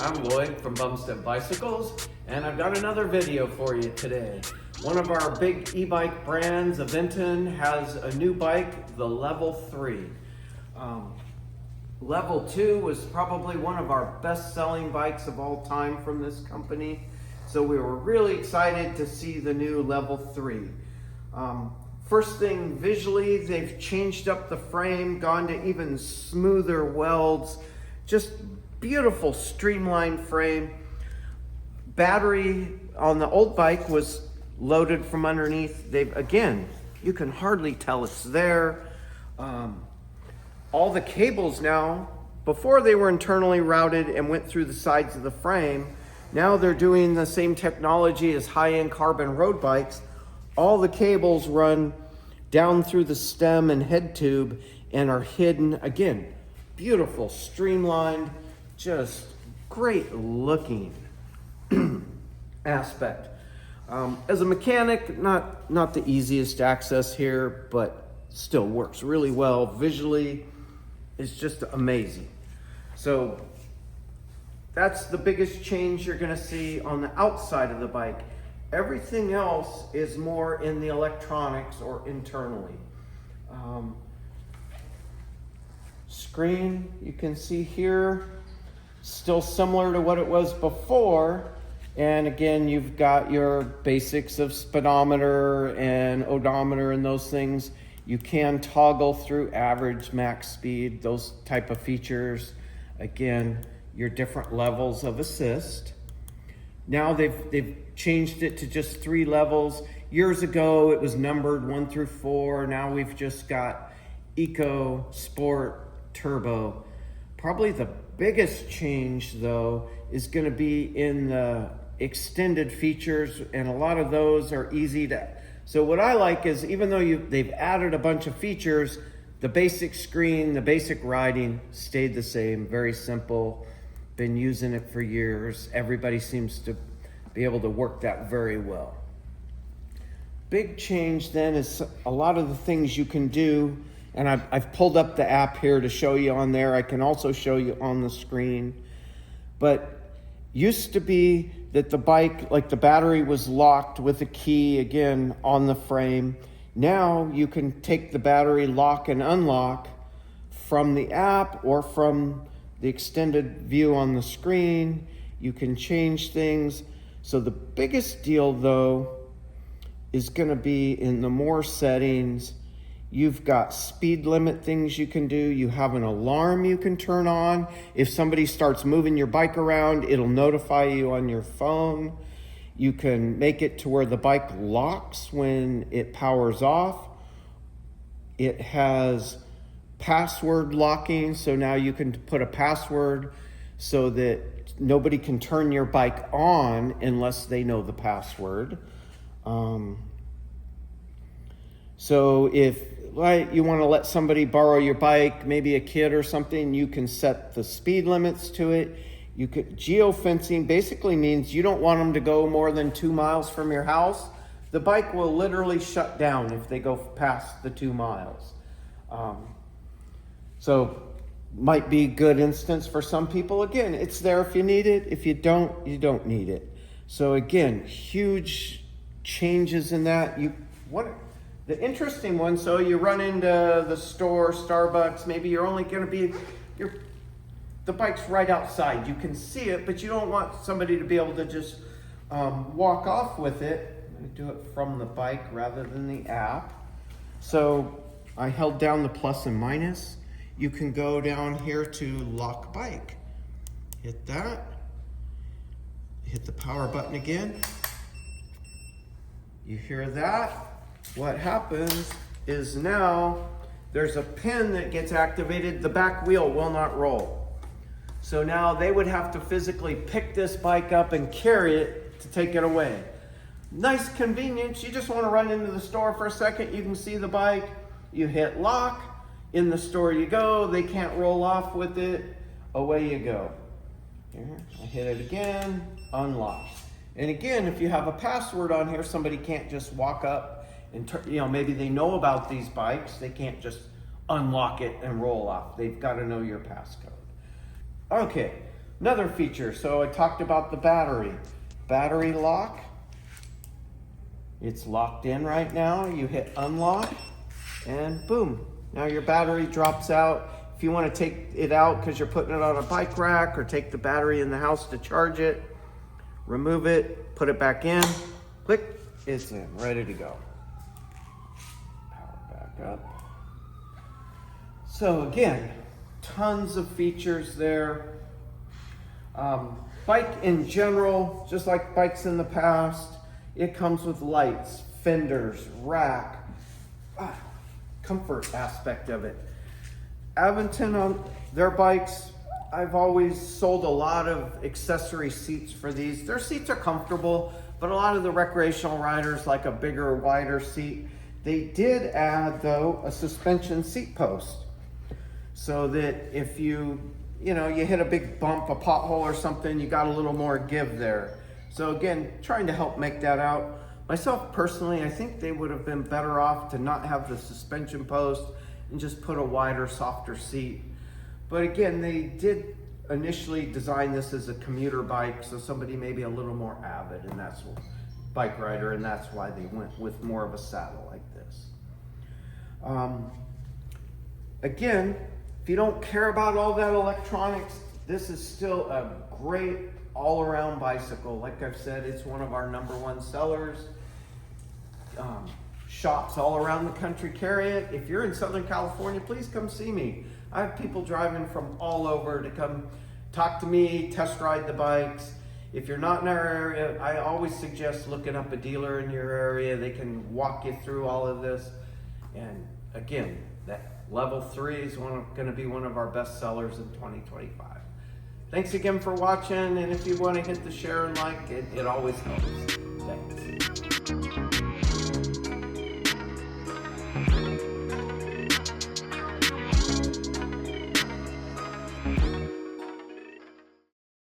I'm Lloyd from Bumstead Bicycles, and I've got another video for you today. One of our big e-bike brands, Aventon, has a new bike, the Level 3. Level 2 was probably one of our best-selling bikes of all time from this company, so we were really excited to see the new Level 3. First thing, visually, they've changed up the frame, gone to even smoother welds, just beautiful streamlined frame. Battery on the old bike was loaded from underneath. Again, you can hardly tell it's there. All the cables now, before they were internally routed and went through the sides of the frame, now they're doing the same technology as high-end carbon road bikes. All the cables run down through the stem and head tube and are hidden. Again, beautiful, streamlined, just great looking aspect. As a mechanic, not the easiest access here, but still works really well. Visually, it's just amazing. So that's the biggest change you're gonna see on the outside of the bike. Everything else is more in the electronics or internally. Screen, you can see here, still similar to what it was before. And again, you've got your basics of speedometer and odometer and those things. You can toggle through average, max speed, those type of features. Again, your different levels of assist. Now they've changed it to just 3 levels. Years ago, it was numbered 1 through 4. Now we've just got Eco, Sport, Turbo. Probably the biggest change, though, is going to be in the extended features, and a lot of those are easy to... So what I like is, even though they've added a bunch of features, the basic screen, the basic riding stayed the same, very simple. Been using it for years. Everybody seems to be able to work that very well. Big change then is a lot of the things you can do, and I've pulled up the app here to show you on there. I can also show you on the screen. But used to be that the bike, like the battery was locked with a key, again, on the frame. Now you can take the battery lock and unlock from the app or from the extended view on the screen. You can change things. So the biggest deal, though, is going to be in the more settings. You've got speed limit things you can do. You have an alarm you can turn on. If somebody starts moving your bike around, it'll notify you on your phone. You can make it to where the bike locks when it powers off. It has password locking, so now you can put a password so that nobody can turn your bike on unless they know the password. So if you want to let somebody borrow your bike, maybe a kid or something, you can set the speed limits to it. You could geofencing basically means you don't want them to go more than 2 miles from your house. The bike will literally shut down if they go past the 2 miles. So might be a good instance for some people. Again, it's there if you need it. If you don't, you don't need it. So again, huge changes in that. The interesting one, so you run into the store, Starbucks, maybe you're only going to be, the bike's right outside. You can see it, but you don't want somebody to be able to just walk off with it. I'm going to do it from the bike rather than the app. So I held down the plus and minus. You can go down here to lock bike. Hit that. Hit the power button again. You hear that? What happens is now there's a pin that gets activated. The back wheel will not roll. So now they would have to physically pick this bike up and carry it to take it away. Nice convenience. You just want to run into the store for a second. You can see the bike. You hit lock. In the store you go. They can't roll off with it. Away you go. Here, I hit it again. Unlock. And again, if you have a password on here, somebody can't just walk up and maybe they know about these bikes. They can't just unlock it and roll off. They've got to know your passcode. Okay, Another feature, so I talked about the battery lock. It's locked in right now. You hit unlock and boom, now your battery drops out. If you want to take it out because you're putting it on a bike rack, or take the battery in the house to charge it, remove it, put it back in, click, it's in, ready to go. Power back up. So again, tons of features there. Bike in general, just like bikes in the past, it comes with lights, fenders, rack, comfort aspect of it. Aventon on their bikes, I've always sold a lot of accessory seats for these. Their seats are comfortable, but a lot of the recreational riders like a bigger, wider seat. They did add, though, a suspension seat post, so that if you hit a big bump, a pothole or something, you got a little more give there. So again, trying to help make that out. Myself personally, I think they would have been better off to not have the suspension post and just put a wider, softer seat. But again, they did initially design this as a commuter bike, so somebody maybe a little more avid, and that's bike rider, and that's why they went with more of a saddle like this. Again, if you don't care about all that electronics, this is still a great all-around bicycle. Like I've said, it's one of our #1 sellers. Shops all around the country carry it. If you're in Southern California, please come see me. I have people driving from all over to come talk to me, test ride the bikes. If you're not in our area, I always suggest looking up a dealer in your area. They can walk you through all of this. And again, that Level 3 is going to be one of our best sellers in 2025. Thanks again for watching, and if you want to hit the share and like, it always helps. Thanks.